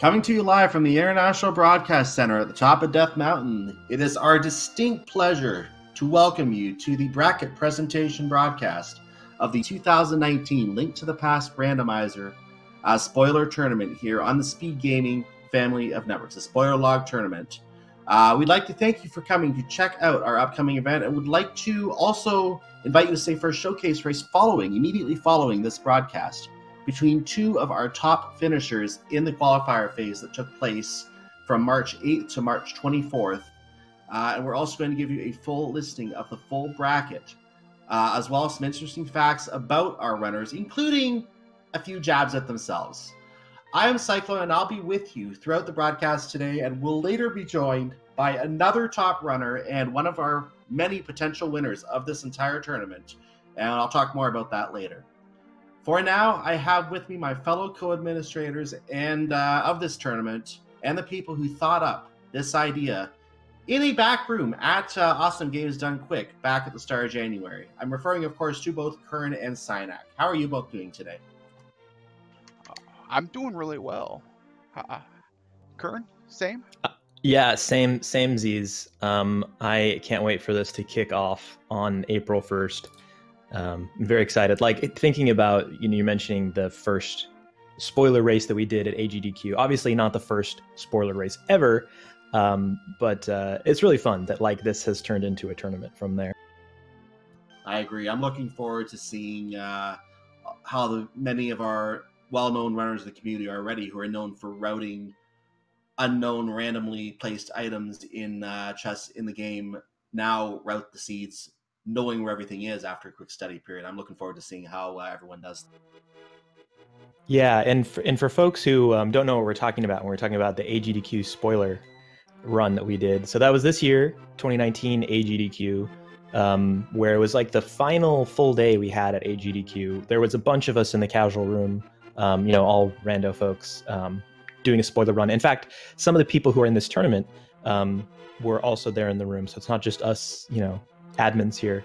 Coming to you live from the International Broadcast Center at the top of Death Mountain, it is our distinct pleasure to welcome you to the bracket presentation broadcast of the 2019 Link to the Past Randomizer spoiler tournament here on the Speed Gaming family of networks, the Spoiler Log Tournament. We'd like to thank you for coming to check out our upcoming event, and would like to also invite you to stay for a showcase race immediately following this broadcast, between two of our top finishers in the qualifier phase that took place from March 8th to March 24th. And we're also going to give you a full listing of the full bracket, as well as some interesting facts about our runners, including a few jabs at themselves. I am Cyclone, and I'll be with you throughout the broadcast today, and will later be joined by another top runner and one of our many potential winners of this entire tournament. And I'll talk more about that later. For now, I have with me my fellow co-administrators and of this tournament, and the people who thought up this idea in a back room at Awesome Games Done Quick back at the start of January. I'm referring, of course, to both Kern and Synak. How are you both doing today? I'm doing really well. Kern, same? Yeah, same Z's. I can't wait for this to kick off on April 1st. I'm very excited. Like, thinking about, you're mentioning the first spoiler race that we did at AGDQ. Obviously not the first spoiler race ever, but it's really fun that this has turned into a tournament from there. I agree. I'm looking forward to seeing how many of our well-known runners of the community are already, who are known for routing unknown randomly placed items in chests in the game, now route the seeds, knowing where everything is after a quick study period. I'm looking forward to seeing how everyone does. Yeah, and for folks who don't know what we're talking about when we're talking about the AGDQ spoiler run that we did, so that was this year, 2019 AGDQ, where it was like the final full day we had at AGDQ. There was a bunch of us in the casual room, all rando folks doing a spoiler run. In fact, some of the people who are in this tournament were also there in the room, so it's not just us, admins here,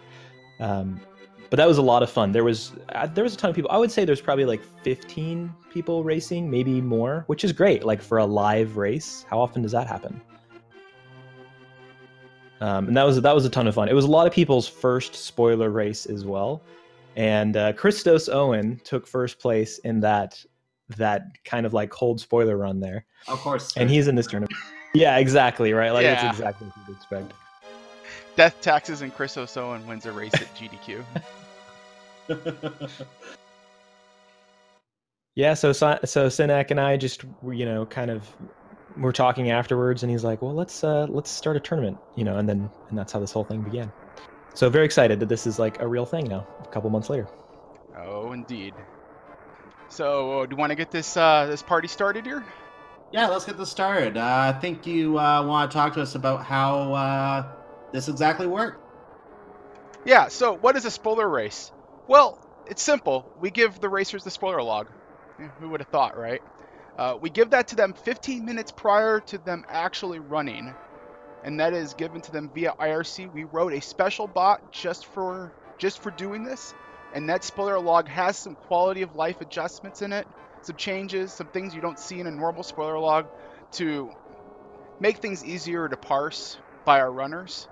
but that was a lot of fun. There was a ton of people. I would say there's probably 15 people racing, maybe more, which is great. For a live race, how often does that happen? And that was a ton of fun. It was a lot of people's first spoiler race as well, and Christos Owen took first place in that kind of cold spoiler run there. Of course, and he's in this tournament. Yeah, exactly right. That's exactly what you'd expect. Death Taxes and Christos Owen wins a race at GDQ. Yeah, so Synak and I just we're talking afterwards, and he's like, "Well, let's start a tournament," and that's how this whole thing began. So very excited that this is a real thing now, a couple months later. Oh, indeed. So, do you want to get this this party started here? Yeah, let's get this started. I think you want to talk to us about how this exactly worked. Yeah, so what is a spoiler race? Well, it's simple. We give the racers the spoiler log. Who would have thought, right? We give that to them 15 minutes prior to them actually running, and that is given to them via IRC. We wrote a special bot just for doing this, and that spoiler log has some quality of life adjustments in it, some changes, some things you don't see in a normal spoiler log to make things easier to parse by our runners.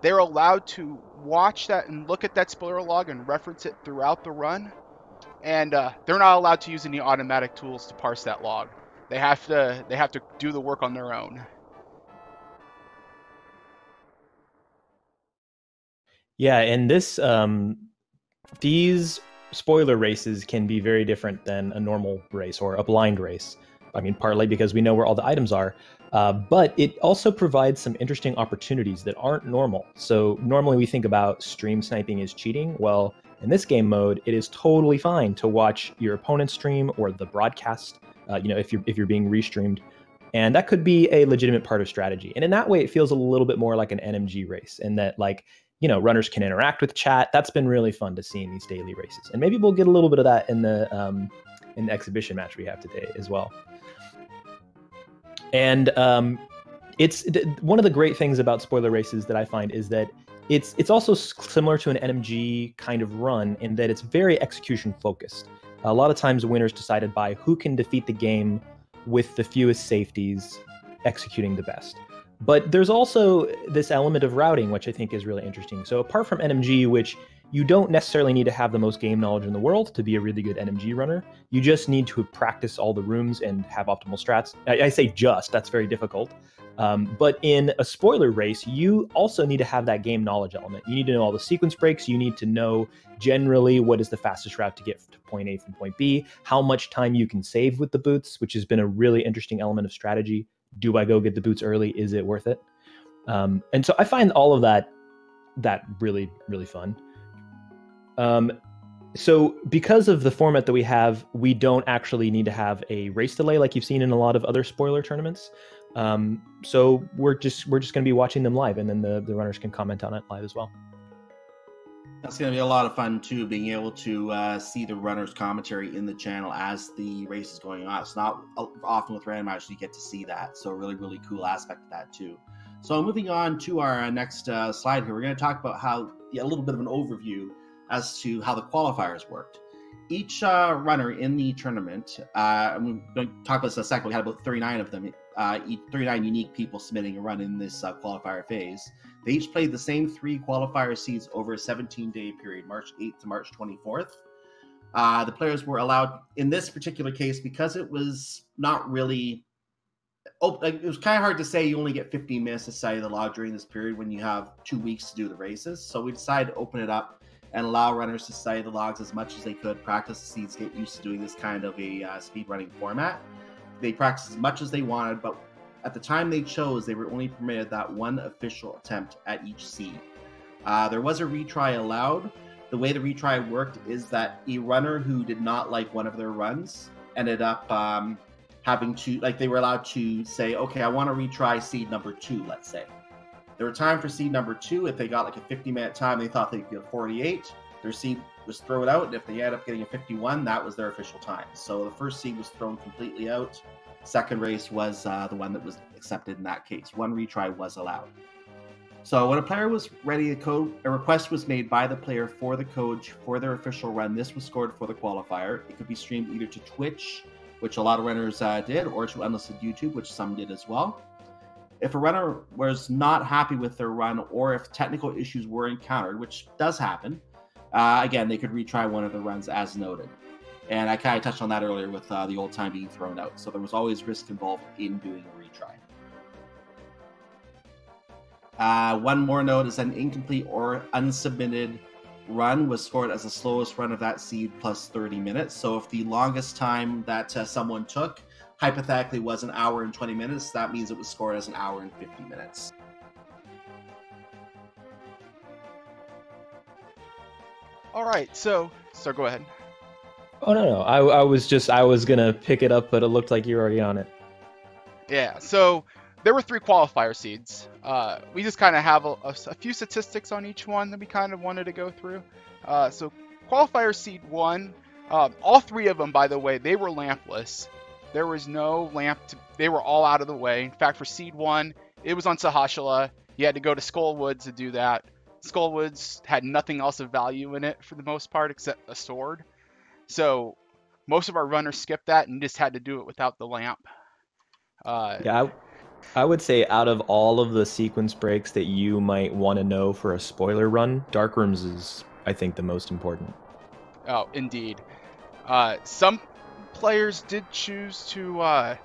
They're allowed to watch that and look at that spoiler log and reference it throughout the run, and they're not allowed to use any automatic tools to parse that log. They have to do the work on their own. Yeah, and these spoiler races can be very different than a normal race or a blind race. I mean, partly because we know where all the items are, but it also provides some interesting opportunities that aren't normal. So normally we think about stream sniping as cheating. Well, in this game mode, it is totally fine to watch your opponent's stream or the broadcast, if you're being restreamed, and that could be a legitimate part of strategy. And in that way, it feels a little bit more like an NMG race, in that runners can interact with chat. That's been really fun to see in these daily races, and maybe we'll get a little bit of that in the exhibition match we have today as well. And it's one of the great things about spoiler races that I find is that it's also similar to an NMG kind of run in that it's very execution focused. A lot of times winners decided by who can defeat the game with the fewest safeties executing the best. But there's also this element of routing, which I think is really interesting. So apart from NMG, which you don't necessarily need to have the most game knowledge in the world to be a really good NMG runner, you just need to practice all the rooms and have optimal strats. I say just, that's very difficult. But in a spoiler race, you also need to have that game knowledge element. You need to know all the sequence breaks. You need to know generally what is the fastest route to get to point A from point B, how much time you can save with the boots, which has been a really interesting element of strategy. Do I go get the boots early? Is it worth it? And so I find all of that really, really fun. So because of the format that we have, we don't actually need to have a race delay like you've seen in a lot of other spoiler tournaments. So we're just going to be watching them live, and then the runners can comment on it live as well. That's going to be a lot of fun too, being able to see the runners' commentary in the channel as the race is going on. It's not often with Randomizer you get to see that, so a really, really cool aspect of that too. So moving on to our next slide here, we're going to talk about a little bit of an overview as to how the qualifiers worked. Each runner in the tournament, I'm going to talk about this in a second, we had about 39 of them, 39 unique people submitting a run in this qualifier phase. They each played the same 3 qualifier seeds over a 17-day period, March 8th to March 24th. The players were allowed, in this particular case, because it was not really, it was kind of hard to say you only get 15 minutes to study the log during this period when you have 2 weeks to do the races. So we decided to open it up and allow runners to study the logs as much as they could, practice the seeds, get used to doing this kind of a speed running format. They practiced as much as they wanted, but at the time they chose, they were only permitted that one official attempt at each seed. There was a retry allowed. The way the retry worked is that a runner who did not like one of their runs ended up having to, they were allowed to say, okay, I want to retry seed number 2, let's say. There were time for seed number 2. If they got like a 50-minute time, they thought they could get 48. Their seed was thrown out, and if they ended up getting a 51, that was their official time. So the first seed was thrown completely out. Second race was the one that was accepted in that case. One retry was allowed. So when a player was ready to code, a request was made by the player for the code for their official run. This was scored for the qualifier. It could be streamed either to Twitch, which a lot of runners did, or to unlisted YouTube, which some did as well. If a runner was not happy with their run, or if technical issues were encountered, which does happen, again, they could retry one of the runs as noted. And I kind of touched on that earlier with the old time being thrown out. So there was always risk involved in doing a retry. One more note is an incomplete or unsubmitted run was scored as the slowest run of that seed plus 30 minutes. So if the longest time that someone took hypothetically was 1 hour and 20 minutes, that means it was scored as 1 hour and 50 minutes. All right, so go ahead. Oh, no. I was going to pick it up, but it looked like you're already on it. Yeah, so there were 3 qualifier seeds. We just kind of have a few statistics on each one that we kind of wanted to go through. So qualifier seed 1, all 3 of them, by the way, they were lampless. There was no lamp. They were all out of the way. In fact, for seed 1, it was on SAHASRAHLA. You had to go to Skullwoods to do that. Skullwoods had nothing else of value in it for the most part except a sword. So most of our runners skipped that and just had to do it without the lamp. Yeah, I would say out of all of the sequence breaks that you might want to know for a spoiler run, Dark Rooms is, I think, the most important. Oh, indeed. Some players did choose to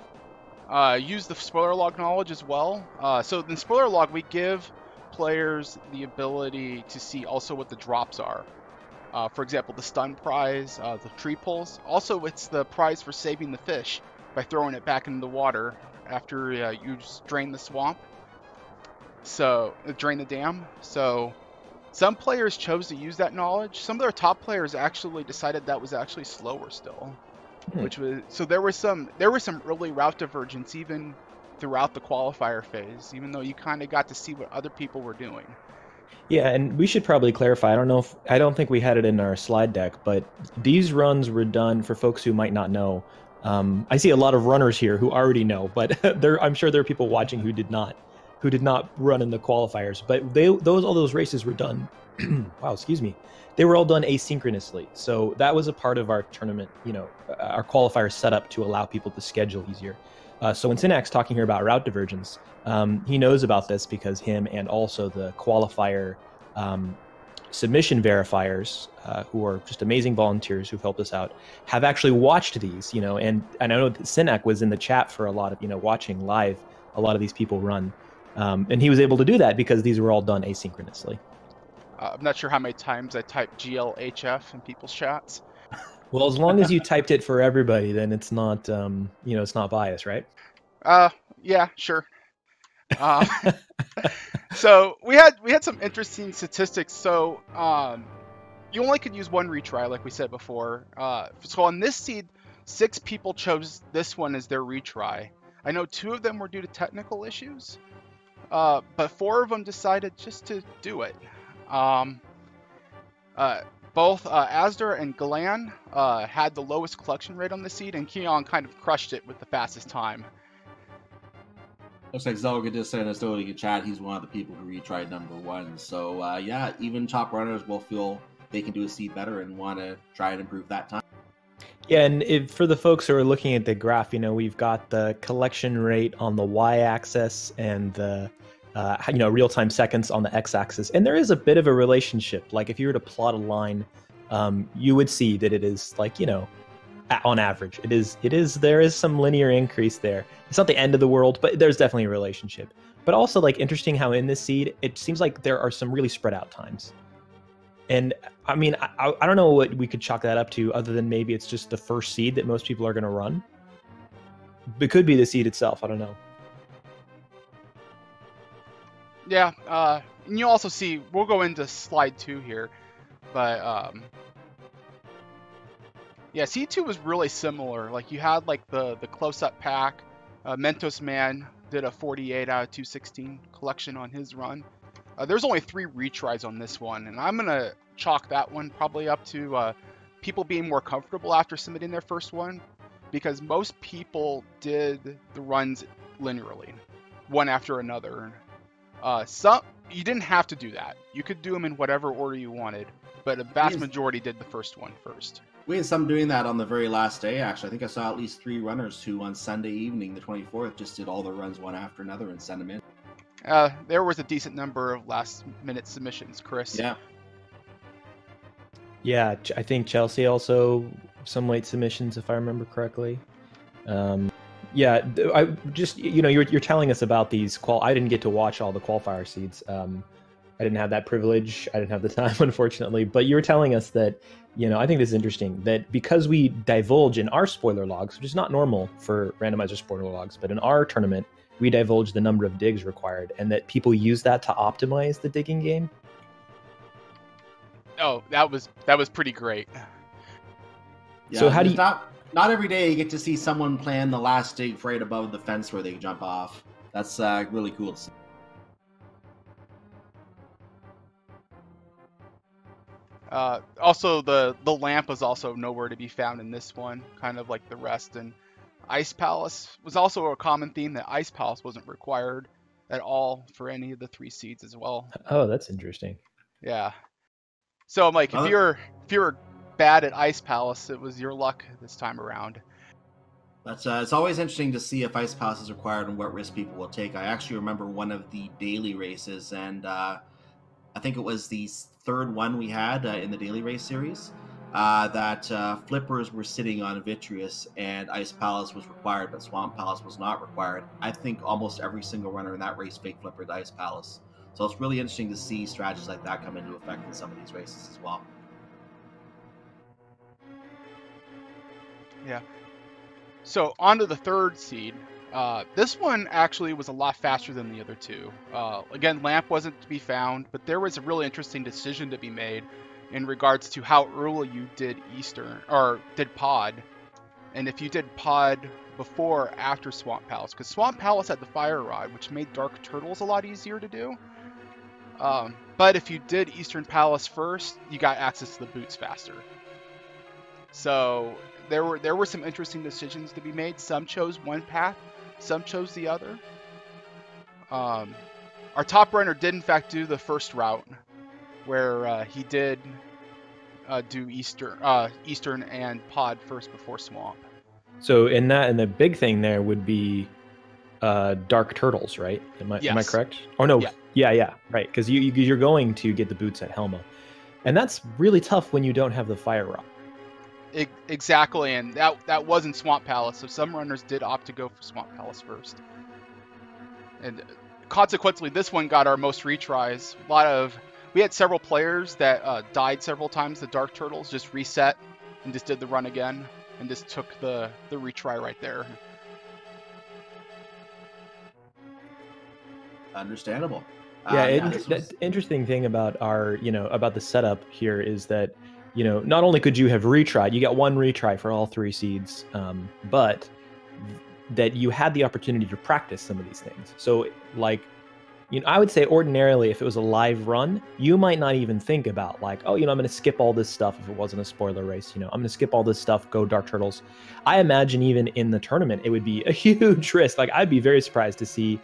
use the spoiler log knowledge as well. So in the spoiler log, we give players the ability to see also what the drops are. For example, the stun prize, the tree pulls. Also, it's the prize for saving the fish by throwing it back into the water after you drain the swamp. So, drain the dam. So, some players chose to use that knowledge. Some of their top players actually decided that was actually slower still. Which was, so there was some early route divergence even throughout the qualifier phase, even though you kind of got to see what other people were doing. Yeah, and we should probably clarify. I don't think we had it in our slide deck, but these runs were done for folks who might not know. I see a lot of runners here who already know, but I'm sure there are people watching who did not. who did not run in the qualifiers, but all those races were done. Wow, excuse me. They were all done asynchronously, so that was a part of our tournament. Our qualifier setup to allow people to schedule easier. So when Synac's talking here about route divergence, he knows about this because him and also the qualifier submission verifiers, who are just amazing volunteers who've helped us out, have actually watched these. And I know that Synac was in the chat for a lot of watching live a lot of these people run, and he was able to do that because these were all done asynchronously. I'm not sure how many times I typed GLHF in people's chats. Well, as long as you typed it for everybody, then it's not, it's not biased, right? Yeah, sure. So we had some interesting statistics. So you only could use one retry, like we said before. So on this seed, 6 people chose this one as their retry. I know 2 of them were due to technical issues, but 4 of them decided just to do it. Both Asdar and Galan had the lowest collection rate on the seed, and Keon kind of crushed it with the fastest time. Looks like ZELGADISSAN is still in chat. He's one of the people who retried number 1. So yeah, even top runners will feel they can do a seed better and want to try and improve that time. Yeah, and for the folks who are looking at the graph, we've got the collection rate on the y-axis and the real-time seconds on the x-axis, and there is a bit of a relationship. Like if you were to plot a line, you would see that it is like on average, there is some linear increase there. It's not the end of the world, but there's definitely a relationship. But also, like, interesting how in this seed, it seems like there are some really spread out times. And I mean, I don't know what we could chalk that up to, other than maybe it's just the first seed that most people are going to run. It could be the seed itself. I don't know. Yeah, and you also see, we'll go into slide 2 here, but yeah, C2 was really similar. Like you had like the close-up pack. Mentos Man did a 48 out of 216 collection on his run. There's only 3 retries on this one, and I'm gonna chalk that one probably up to people being more comfortable after submitting their first one, because most people did the runs linearly, one after another. You didn't have to do that. You could do them in whatever order you wanted, but a vast majority did the first one first. We had some doing that on the very last day, actually. I think I saw at least 3 runners who on Sunday evening, the 24th, just did all the runs one after another and sent them in. There was a decent number of last-minute submissions, Chris. Yeah. Yeah, I think Chelsea also some late submissions, if I remember correctly. Yeah, I just you're telling us about these I didn't get to watch all the qualifier seeds. I didn't have that privilege. I didn't have the time, unfortunately. But you were telling us that, I think this is interesting, that because we divulge in our spoiler logs, which is not normal for randomizer spoiler logs, but in our tournament, we divulge the number of digs required, and that people use that to optimize the digging game. Oh, that was pretty great. Yeah, so how do you... Not every day you get to see someone plan the last dig right above the fence where they jump off. That's really cool to see. Also, the lamp was also nowhere to be found in this one, kind of like the rest. And Ice Palace was also a common theme, that Ice Palace wasn't required at all for any of the 3 seeds as well. Oh, that's interesting. Yeah. So, Mike, if you're bad at Ice Palace, it was your luck this time around. That's it's always interesting to see if Ice Palace is required and what risk people will take. I actually remember one of the daily races, and I think it was the 3rd one we had in the daily race series, that flippers were sitting on Vitreous and Ice Palace was required, but Swamp Palace was not required. I think almost every single runner in that race fake flippered Ice Palace. So it's really interesting to see strategies like that come into effect in some of these races as well. Yeah. So on to the 3rd seed. This one actually was a lot faster than the other 2. Again, Lamp wasn't to be found, but there was a really interesting decision to be made in regards to how early you did Eastern, or did Pod, and if you did Pod before or after Swamp Palace, because Swamp Palace had the Fire Rod, which made Dark Turtles a lot easier to do. But if you did Eastern Palace first, you got access to the boots faster. So there were some interesting decisions to be made. Some chose one path, some chose the other. our top runner did in fact do the first route, where he did do Eastern and Pod first before Swamp. So in that, and the big thing there would be Dark Turtles, right? Am I correct? Oh no, yeah, right. Because you're going to get the boots at Helma, and that's really tough when you don't have the Fire Rod. Exactly, and that was in Swamp Palace, so some runners did opt to go for Swamp Palace first. And consequently, this one got our most retries. We had several players that died several times. The Dark Turtles just reset and just did the run again and just took the retry right there. Understandable. The interesting thing about our, about the setup here is that, not only could you have retried, you got one retry for all 3 seeds, but that you had the opportunity to practice some of these things. So like, I would say ordinarily, if it was a live run, you might not even think about like, oh, I'm going to skip all this stuff if it wasn't a spoiler race. I'm going to skip all this stuff, go Dark Turtles. I imagine even in the tournament, it would be a huge risk. Like I'd be very surprised to see,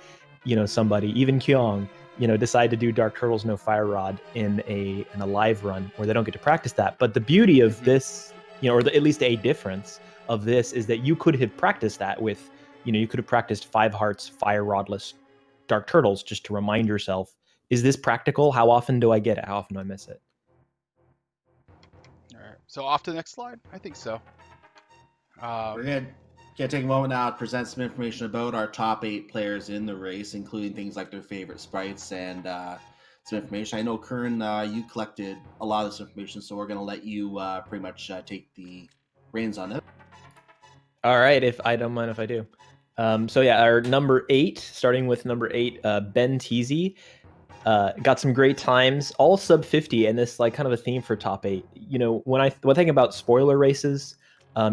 somebody, even Kyong, decide to do Dark Turtles no Fire Rod in a live run where they don't get to practice that. But the beauty of this, or at least a difference of this, is that you could have practiced that with, you could have practiced 5 Hearts Fire Rodless Dark Turtles just to remind yourself, is this practical? How often do I get it? How often do I miss it? All right, so off to the next slide. I think so. We're going to take a moment now to present some information about our top 8 players in the race, including things like their favorite sprites and some information. I know, Kern, you collected a lot of this information, so we're going to let you pretty much take the reins on it. All right, if I don't mind if I do. So yeah, our number 8, starting with number 8, Ben Teasy, got some great times, all sub 50, and this like kind of a theme for top 8. When I think about spoiler races,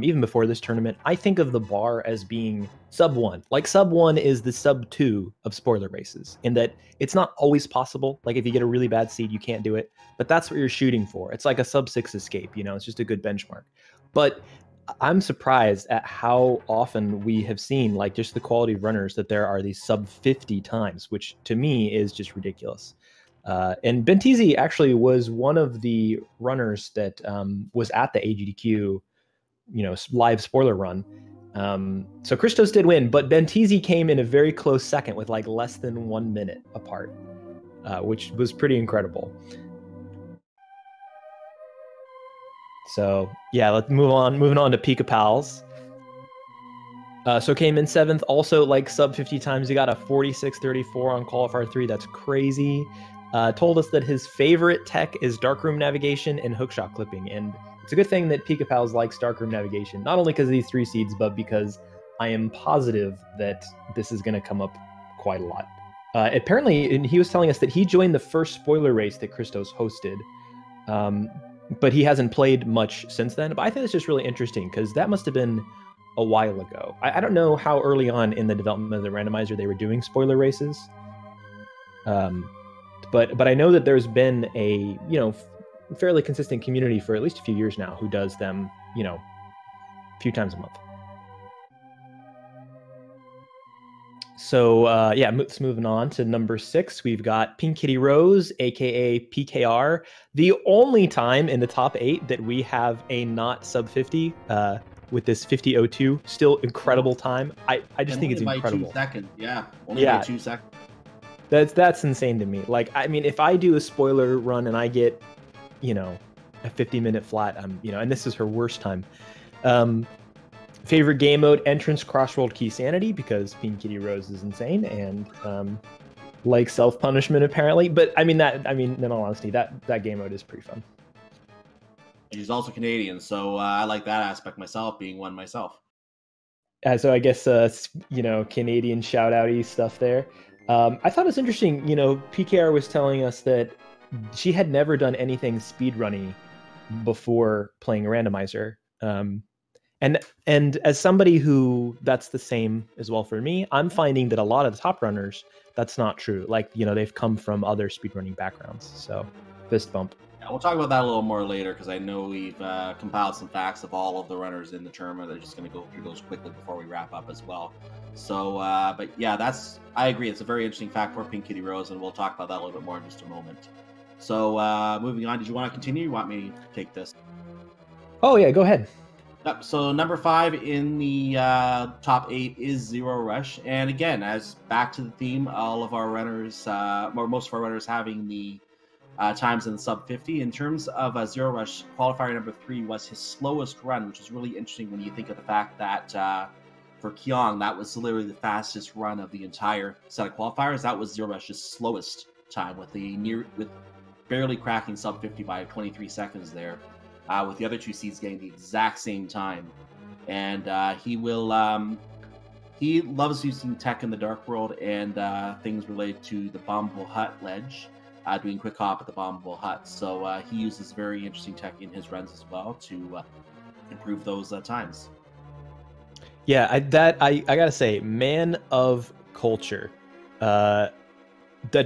even before this tournament, I think of the bar as being sub 1. Like sub 1 is the sub 2 of spoiler races, in that it's not always possible. Like if you get a really bad seed, you can't do it, but that's what you're shooting for. It's like a sub 6 escape, it's just a good benchmark. But I'm surprised at how often we have seen, like, just the quality of runners, that there are these sub 50 times, which to me is just ridiculous. And Bentizi actually was one of the runners that was at the AGDQ, live spoiler run. So Christos did win, but Bentizi came in a very close second with like less than 1 minute apart, which was pretty incredible. So yeah, let's move on. Moving on to PIKAPALS. So came in 7th, also like sub 50 times. He got a 46.34 on Qualifier 3. That's crazy. Told us that his favorite tech is darkroom navigation and hookshot clipping. And it's a good thing that PIKAPALS likes darkroom navigation, not only because of these 3 seeds, but because I am positive that this is going to come up quite a lot. Apparently, and he was telling us that he joined the first spoiler race that Christos hosted. But he hasn't played much since then. But I think it's just really interesting because that must have been a while ago. I don't know how early on in the development of the randomizer they were doing spoiler races. But I know that there's been a fairly consistent community for at least a few years now who does them a few times a month. So yeah, moving on to number 6, we've got PINKKITTYROSE, aka PKR. The only time in the top 8 that we have a not sub 50 with this 50.02, still incredible time. I just think it's incredible. 2 seconds, yeah, only by 2 seconds. That's insane to me. Like, I mean, if I do a spoiler run and I get, a 50-minute flat, and this is her worst time. Favorite game mode, entrance, crossroad, key sanity, because PINKKITTYROSE is insane and like self-punishment apparently. But in all honesty, that game mode is pretty fun. She's also Canadian, so I like that aspect myself, being one myself. So I guess Canadian shout-outy stuff there. I thought it was interesting. PKR was telling us that she had never done anything speedrunning before playing a randomizer. And as somebody who that's the same as well for me, I'm finding that a lot of the top runners, that's not true. Like, they've come from other speedrunning backgrounds. So fist bump. We'll talk about that a little more later because I know we've compiled some facts of all of the runners in the tournament. They're just going to go through those quickly before we wrap up as well. So, but yeah, I agree. It's a very interesting fact for Pink Kitty Rose, and we'll talk about that a little bit more in just a moment. So, moving on, did you want to continue? You want me to take this? Oh, yeah, go ahead. Yep. So number 5 in the top 8 is ZERORUSH, and again, as back to the theme, all of our runners, or most of our runners, having the times in the sub 50. In terms of ZERORUSH, qualifier number 3 was his slowest run, which is really interesting when you think of the fact that for Kyong, that was literally the fastest run of the entire set of qualifiers. That was ZERORUSH's slowest time, with barely cracking sub 50 by 23 seconds there. With the other 2 seeds getting the exact same time. And he loves using tech in the Dark World and things related to the Bombable Hut ledge, doing quick hop at the Bombable Hut. So he uses very interesting tech in his runs as well to improve those times. Yeah, I gotta say, man of culture. The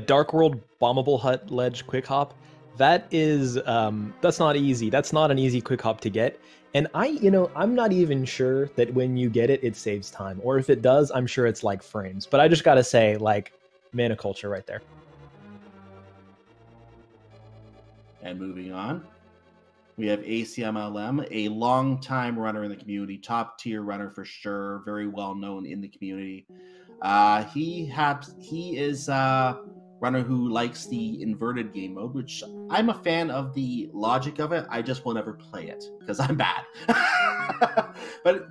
Dark World Bombable Hut ledge quick hop, that is that's not easy. That's not an easy quick hop to get. And I'm not even sure that when you get it, it saves time. Or if it does, I'm sure it's like frames. But I just gotta say, like, man of culture right there. And moving on, we have ACMLM, a long-time runner in the community, top-tier runner for sure, very well known in the community. He is runner who likes the inverted game mode, which I'm a fan of the logic of it. I just will never play it because I'm bad. But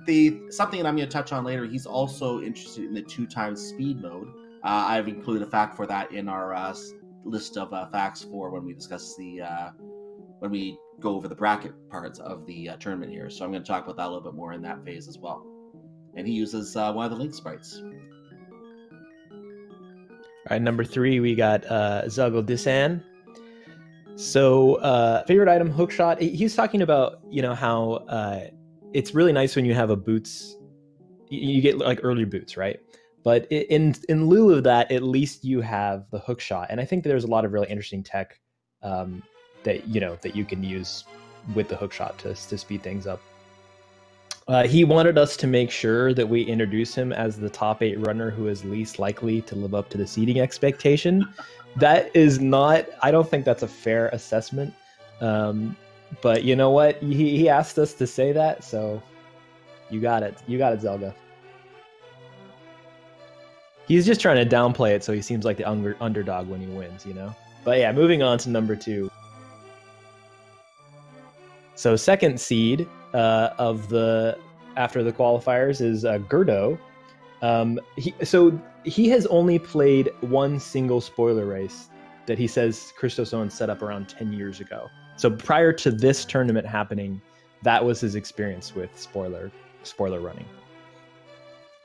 something that I'm going to touch on later, he's also interested in the 2x speed mode. I've included a fact for that in our list of facts for when we discuss when we go over the bracket parts of the tournament here. So I'm going to talk about that a little bit more in that phase as well. And he uses one of the link sprites. All right, number 3, we got ZELGADISSAN. So, favorite item, hookshot. He's talking about, how it's really nice when you have a boots. You get like early boots, right? But in lieu of that, at least you have the hookshot. And I think there's a lot of really interesting tech that you can use with the hookshot to speed things up. He wanted us to make sure that we introduce him as the top 8 runner who is least likely to live up to the seeding expectation. That is not, I don't think that's a fair assessment. But you know what? He asked us to say that, so you got it. You got it, Zelga. He's just trying to downplay it so he seems like the underdog when he wins, But yeah, moving on to number 2. So second seed after the qualifiers is Gerdo. He has only played one single spoiler race that he says Christos Owens set up around 10 years ago. So prior to this tournament happening, that was his experience with spoiler running.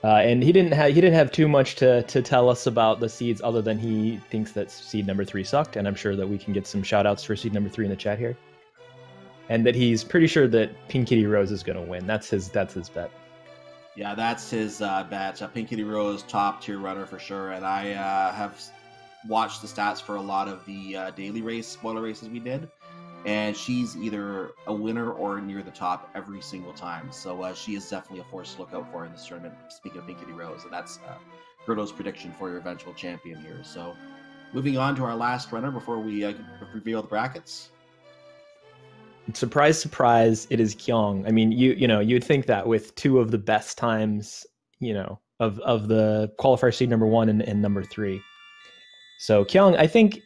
And he didn't have too much to tell us about the seeds other than he thinks that seed number 3 sucked, and I'm sure that we can get some shout outs for seed number 3 in the chat here. And that he's pretty sure that Pink Kitty Rose is going to win. That's his bet. Yeah, that's his bet. Pink Kitty Rose, top tier runner for sure. And I have watched the stats for a lot of the daily spoiler races we did. And she's either a winner or near the top every single time. So she is definitely a force to look out for in this tournament. Speaking of Pink Kitty Rose, and that's Gerdo's prediction for your eventual champion here. So moving on to our last runner before we reveal the brackets. Surprise, surprise! It is Kyong. I mean, you'd think that with 2 of the best times, of the qualifier seed number 1 and number 3. So Kyong, I think,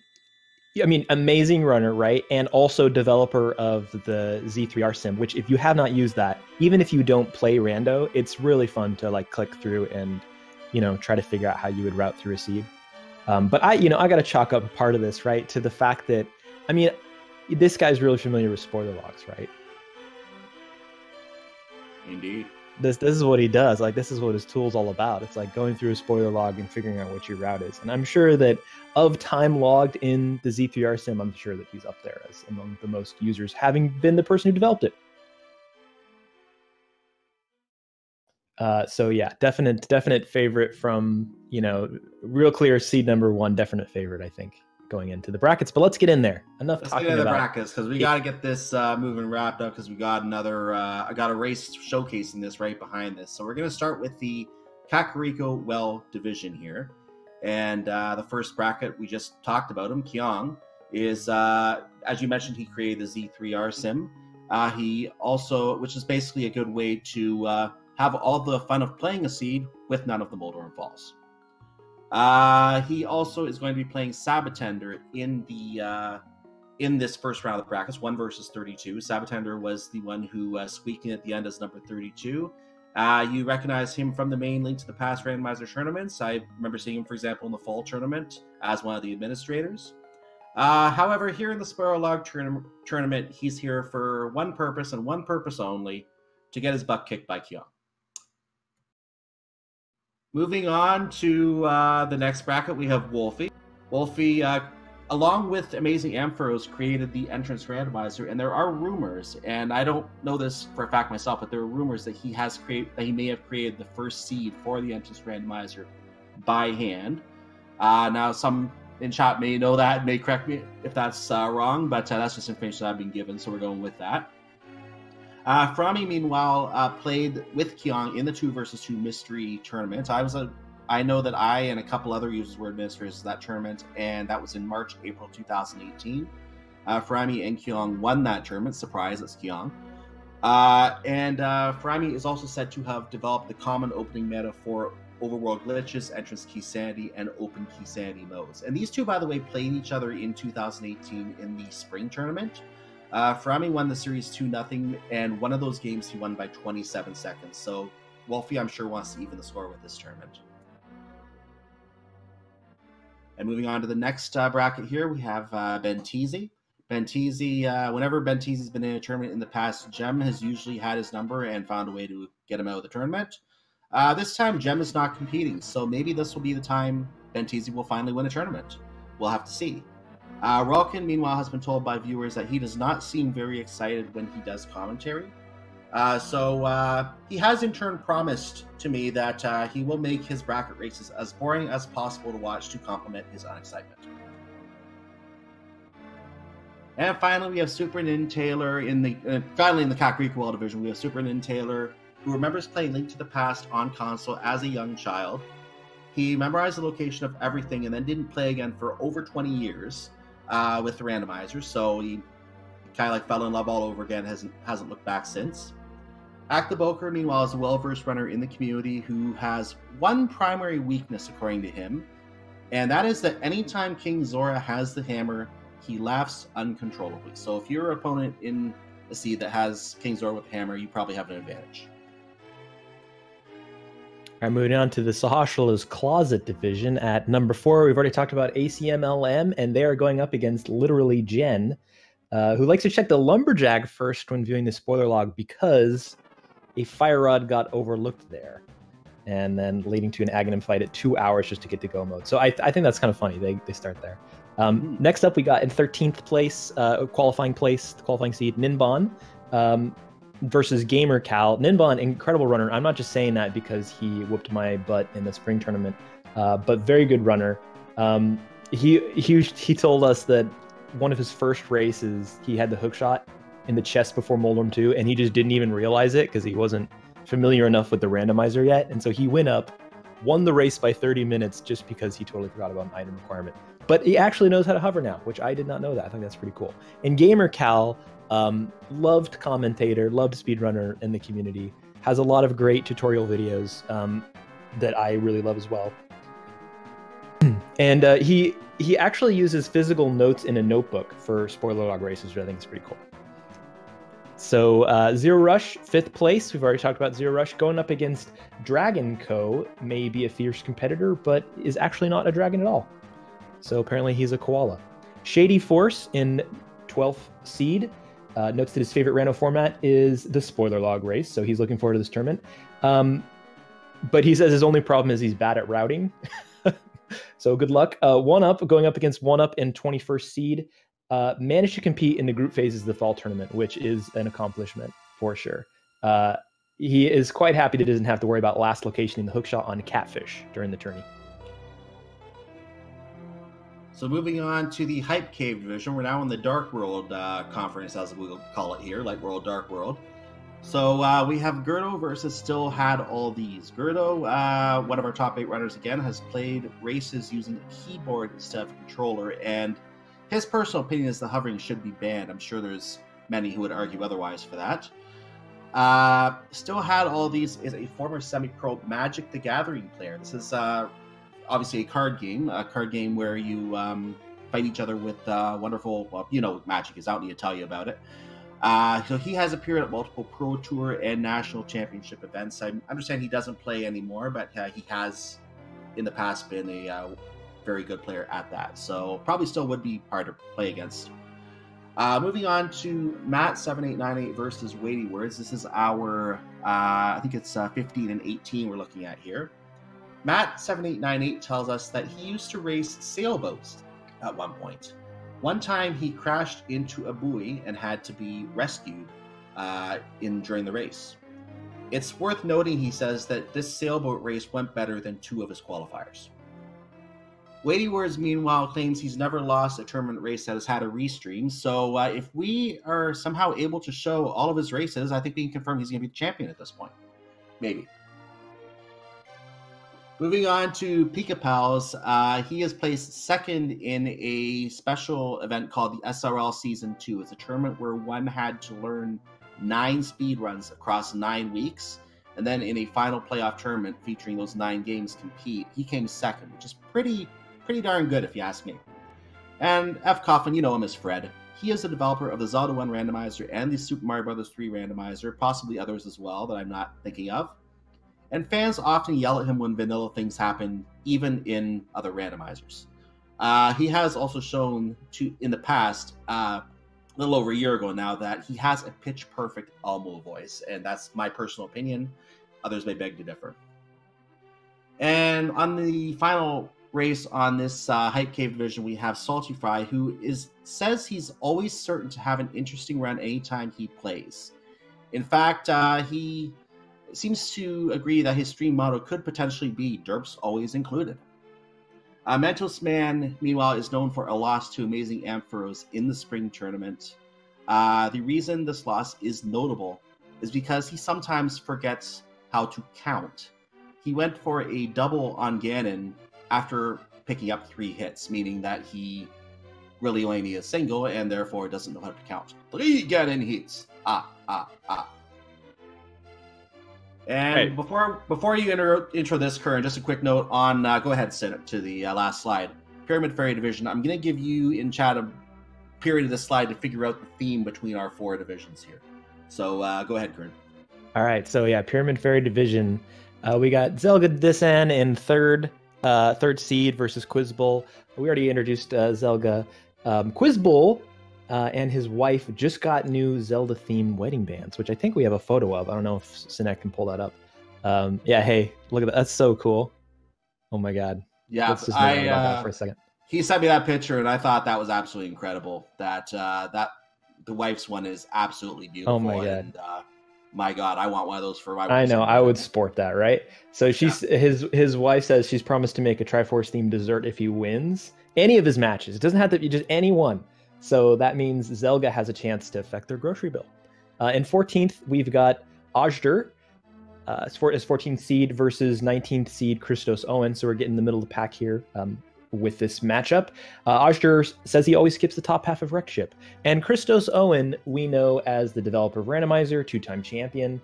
amazing runner, right? And also developer of the Z3R sim, which if you have not used that, even if you don't play rando, it's really fun to like click through and try to figure out how you would route through a seed. But I got to chalk up a part of this, right, to the fact that this guy's really familiar with spoiler logs, right? Indeed. This is what he does. Like, this is what his tool's all about. It's like going through a spoiler log and figuring out what your route is. And I'm sure that of time logged in the Z3R sim, I'm sure that he's up there as among the most users, having been the person who developed it. So yeah, definite favorite from, real clear seed number 1, definite favorite, I think. going into the brackets. But let's get in there. Enough Let's talking get into the about brackets because we got to get this moving wrapped up because we got another. I got a race showcasing this right behind this. So we're going to start with the KAKARIKO well division here, and the first bracket we just talked about him, Kyong, is as you mentioned, he created the Z3R sim. He also, which is basically a good way to have all the fun of playing a seed with none of the Moldorm Falls. He also is going to be playing Sabatender in this first round of the brackets, 1 versus 32. Sabatender was the one who squeaked in at the end as number 32. You recognize him from the main Link to the Past Randomizer tournaments. I remember seeing him, for example, in the fall tournament as one of the administrators. However, here in the Spoiler Log tournament, he's here for one purpose and one purpose only, to get his butt kicked by Kyong. Moving on to the next bracket, we have Wolfie. Wolfie, along with Amazing Ampharos, created the entrance randomizer, and there are rumors, and I don't know this for a fact myself, but there are rumors that he may have created the first seed for the entrance randomizer by hand. Now, some in chat may know that, may correct me if that's wrong, but that's just information that I've been given, so we're going with that. Frami, meanwhile, played with Kyong in the 2 versus 2 mystery tournament. I know that I and a couple other users were administrators of that tournament, and that was in March, April 2018. Frami and Kyong won that tournament. Surprise, it's Kyong. Frami is also said to have developed the common opening meta for overworld glitches, entrance key sanity, and open key sanity modes. And these two, by the way, played each other in 2018 in the spring tournament. Frami won the series 2-0, and one of those games he won by 27 seconds. So Wolfie, I'm sure, wants to even the score with this tournament. And moving on to the next bracket here, we have Bentizi. Bentizi, whenever Bentizi's been in a tournament in the past, Gem has usually had his number and found a way to get him out of the tournament. This time, Gem is not competing, so maybe this will be the time Bentizi will finally win a tournament. We'll have to see. Rolkin, meanwhile, has been told by viewers that he does not seem very excited when he does commentary. So he has in turn promised to me that he will make his bracket races as boring as possible to watch to complement his unexcitement. And finally, we have Super Nin Taylor in the KAKARIKO Well division. We have Super Nin Taylor, who remembers playing Link to the Past on console as a young child. He memorized the location of everything and then didn't play again for over 20 years with the randomizer. So he kind of like fell in love all over again, hasn't looked back since. Aktaboker, meanwhile, is a well-versed runner in the community who has one primary weakness, according to him, and that is that anytime King Zora has the hammer, he laughs uncontrollably. So if you're an opponent in a seed that has King Zora with the hammer, you probably have an advantage. All right, moving on to the SAHASRAHLA'S Closet division. At number 4, we've already talked about ACMLM, and they are going up against literally Jen, who likes to check the Lumberjack first when viewing the spoiler log because a fire rod got overlooked there, and then leading to an Aghanim fight at 2 hours just to get to go mode. So I think that's kind of funny. They start there. Next up, we got in 13th place, qualifying seed, Ninbon versus GamerCal. Ninbon, incredible runner. I'm not just saying that because he whooped my butt in the spring tournament, but very good runner. He told us that one of his first races, he had the hook shot in the chest before Moldorm 2, and he just didn't even realize it because he wasn't familiar enough with the randomizer yet. And so he went up, won the race by 30 minutes just because he totally forgot about an item requirement. But he actually knows how to hover now, which I did not know that. I think that's pretty cool. And GamerCal, loved commentator, loved speedrunner in the community, has a lot of great tutorial videos that I really love as well. And he actually uses physical notes in a notebook for spoiler log races, which I think is pretty cool. So ZERORUSH, 5th place. We've already talked about ZERORUSH. Going up against Dragon Co. May be a fierce competitor, but is actually not a dragon at all. So apparently he's a koala. Shady Force in 12th seed. Notes that his favorite rando format is the spoiler log race, so he's looking forward to this tournament. But he says his only problem is he's bad at routing. So good luck. One Up, going up against One Up in 21st seed. Managed to compete in the group phases of the fall tournament, which is an accomplishment for sure. He is quite happy that he doesn't have to worry about last location in the hookshot on Catfish during the tourney. So moving on to the Hype Cave division, we're now in the Dark World conference, as we'll call it here, Light World, Dark World. So we have Gerdo versus Still Had All These. Gerdo, one of our top 8 runners again, has played races using a keyboard instead of a controller, and his personal opinion is the hovering should be banned. I'm sure there's many who would argue otherwise for that. Still Had All These is a former semi-pro Magic the Gathering player. This is obviously a card game where you fight each other with wonderful, well, you know what Magic is, I don't need to tell you about it. So he has appeared at multiple Pro Tour and National Championship events. I understand he doesn't play anymore, but he has in the past been a very good player at that. So probably still would be hard to play against. Moving on to Matt7898 versus Weighty Words. This is our, I think it's 15 and 18 we're looking at here. Matt7898 tells us that he used to race sailboats at one point. One time he crashed into a buoy and had to be rescued during the race. It's worth noting, he says, that this sailboat race went better than 2 of his qualifiers. Weighty Words, meanwhile, claims he's never lost a tournament race that has had a restream. So if we are somehow able to show all of his races, I think we can confirm he's going to be the champion at this point. Maybe. Moving on to PIKAPALS, he has placed second in a special event called the SRL Season 2. It's a tournament where one had to learn 9 speed runs across 9 weeks, and then in a final playoff tournament featuring those 9 games compete. He came second, which is pretty darn good if you ask me. And F. Coffin, you know him as Fred. He is the developer of the Zelda 1 Randomizer and the Super Mario Bros. 3 Randomizer, possibly others as well that I'm not thinking of. And fans often yell at him when vanilla things happen, even in other randomizers. He has also shown in the past, a little over a year ago now, that he has a pitch-perfect Elmo voice, and that's my personal opinion. Others may beg to differ. And on the final race on this Hype Cave division, we have Salty Fry, who says he's always certain to have an interesting run anytime he plays. In fact, he seems to agree that his stream motto could potentially be "Derps always included." Mentos Man, meanwhile, is known for a loss to Amazing Ampharos in the spring tournament. The reason this loss is notable is because he sometimes forgets how to count. He went for a double on Ganon after picking up 3 hits, meaning that he really only needs a single and therefore doesn't know how to count. 3 Ganon hits. And before you intro this, Curran, just a quick note on, go ahead, send it to the last slide. Pyramid Fairy Division. I'm going to give you in chat a period of this slide to figure out the theme between our 4 divisions here. So go ahead, Curran. All right, so yeah, Pyramid Fairy Division. We got ZELGADISSAN in third seed versus Quizbull. We already introduced Zelga. Quizbull and his wife just got new Zelda-themed wedding bands, which I think we have a photo of. I don't know if Sinek can pull that up. Yeah, hey, look at that. That's so cool. Oh my God. Yeah, let's just about that for a second. He sent me that picture, and I thought that was absolutely incredible. That the wife's one is absolutely beautiful. Oh my God. And, my God, I want one of those for my wife. I know, I would sport that, right? So his wife says she's promised to make a Triforce themed dessert if he wins any of his matches. It doesn't have to be just any one. So that means Zelga has a chance to affect their grocery bill. In 14th, we've got Ajder, as 14th seed versus 19th seed Christos Owen. So we're getting in the middle of the pack here with this matchup. Ajder says he always skips the top half of Wreckship. And Christos Owen, we know as the developer of Randomizer, 2-time champion,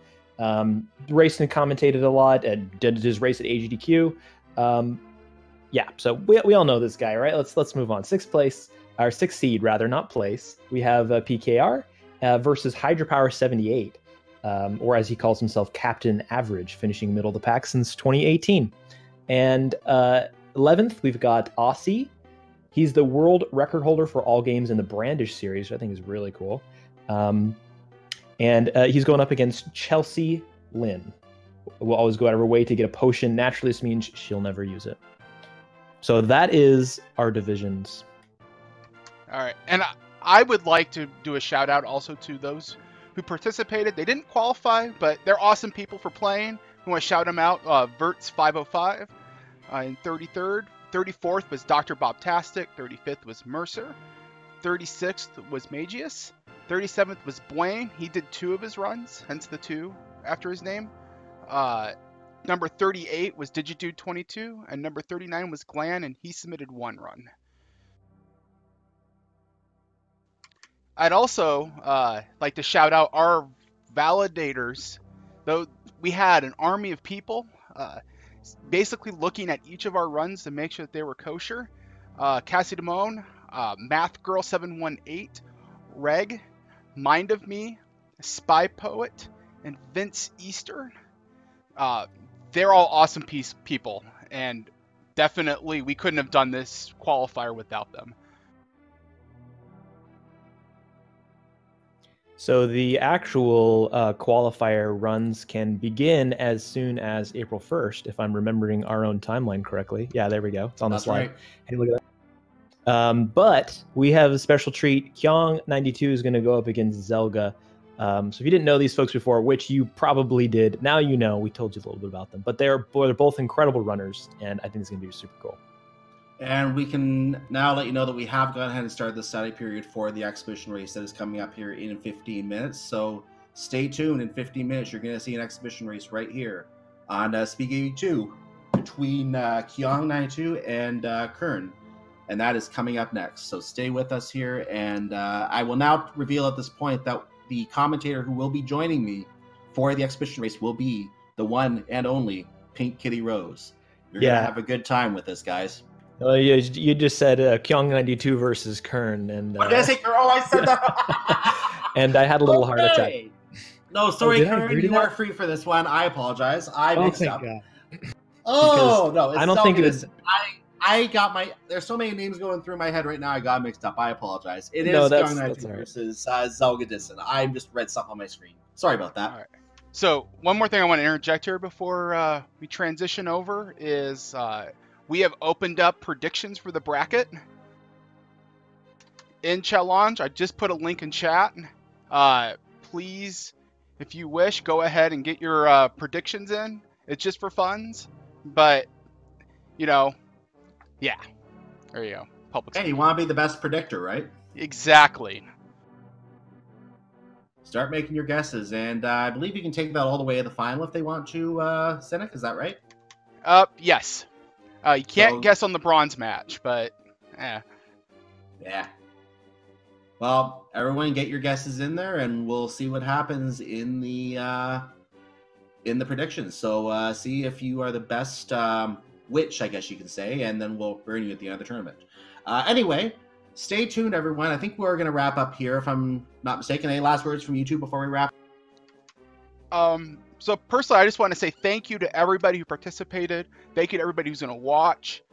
raced and commentated a lot, and did his race at AGDQ. Yeah, so we all know this guy, right? Let's move on. 6th seed, rather, not place. We have PKR versus Hydropower 78, or as he calls himself, Captain Average, finishing middle of the pack since 2018. And 11th, we've got Aussie. He's the world record holder for all games in the Brandish series, which I think is really cool. And he's going up against Chelsea Lynn. We'll always go out of her way to get a potion. Naturally, this means she'll never use it. So that is our divisions. All right, and I would like to do a shout out also to those who participated. They didn't qualify, but they're awesome people for playing. We want to shout them out. Verts505 in 33rd 34th was Dr. Bobtastic. 35th was Mercer. 36th was Magius. 37th was Blaine. He did 2 of his runs, hence the 2 after his name. Number 38 was Digidude22, and number 39 was Glan, and he submitted 1 run. I'd also like to shout out our validators. Though we had an army of people basically looking at each of our runs to make sure that they were kosher. Cassie Damone, MathGirl718, Reg, Mind of Me, Spy Poet, and Vince Easter. They're all awesome people, and definitely we couldn't have done this qualifier without them. So the actual qualifier runs can begin as soon as April 1st, if I'm remembering our own timeline correctly. Yeah, there we go. It's on the slide. Right. Hey, look at that. But we have a special treat. Kyong92 is going to go up against Zelga. So if you didn't know these folks before, which you probably did, now you know. We told you a little bit about them. But they're both incredible runners, and I think it's going to be super cool. And we can now let you know that we have gone ahead and started the study period for the exhibition race that is coming up here in 15 minutes. So stay tuned. In 15 minutes, you're going to see an exhibition race right here on Speed 2 between Kyong92 and Kern. And that is coming up next. So stay with us here. And I will now reveal at this point that the commentator who will be joining me for the exhibition race will be the one and only Pink Kitty Rose. You're going to have a good time with this, guys. You just said Kyong92 versus Kern, and what did I say? Oh, I said that. And I had a little heart attack. No, sorry, Kern, you are free for this one. I apologize. I mixed up. Oh no, it's I don't think it was. I got my. There's so many names going through my head right now. I got mixed up. I apologize. It is Kyong92 versus ZELGADISSAN. I just read something on my screen. Sorry about that. All right. So one more thing I want to interject here before we transition over is. We have opened up predictions for the bracket in challenge. I just put a link in chat. Please, if you wish, go ahead and get your predictions in. It's just for funds, but you know, yeah. There you go. Public. Hey, you want to be the best predictor, right? Exactly. Start making your guesses, and I believe you can take that all the way to the final if they want to. Cynic, is that right? Yes. You can't guess on the bronze match, but yeah. Well, everyone, get your guesses in there, and we'll see what happens in the predictions. So see if you are the best witch, I guess you can say, and then we'll burn you at the end of the tournament. Anyway, stay tuned, everyone. I think we're going to wrap up here, if I'm not mistaken. Any last words from you two before we wrap? So personally, I just want to say thank you to everybody who participated. Thank you to everybody who's going to watch.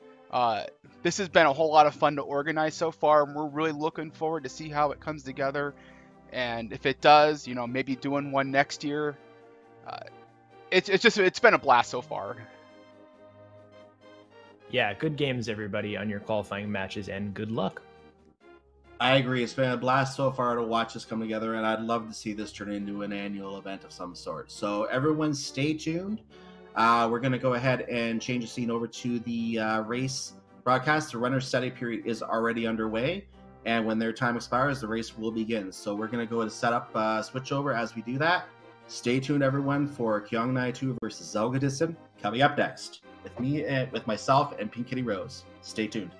This has been a whole lot of fun to organize so far, and we're really looking forward to see how it comes together. And if it does, you know, maybe doing one next year. It's been a blast so far. Yeah, good games, everybody, on your qualifying matches, and good luck. I agree. It's been a blast so far to watch this come together, and I'd love to see this turn into an annual event of some sort. So everyone stay tuned. We're going to go ahead and change the scene over to the race broadcast. The runner study period is already underway, and when their time expires, the race will begin. So we're going to go and set up switch over as we do that. Stay tuned, everyone, for Kyong92 versus ZELGADISSAN coming up next with me, with myself, and Pink Kitty Rose. Stay tuned.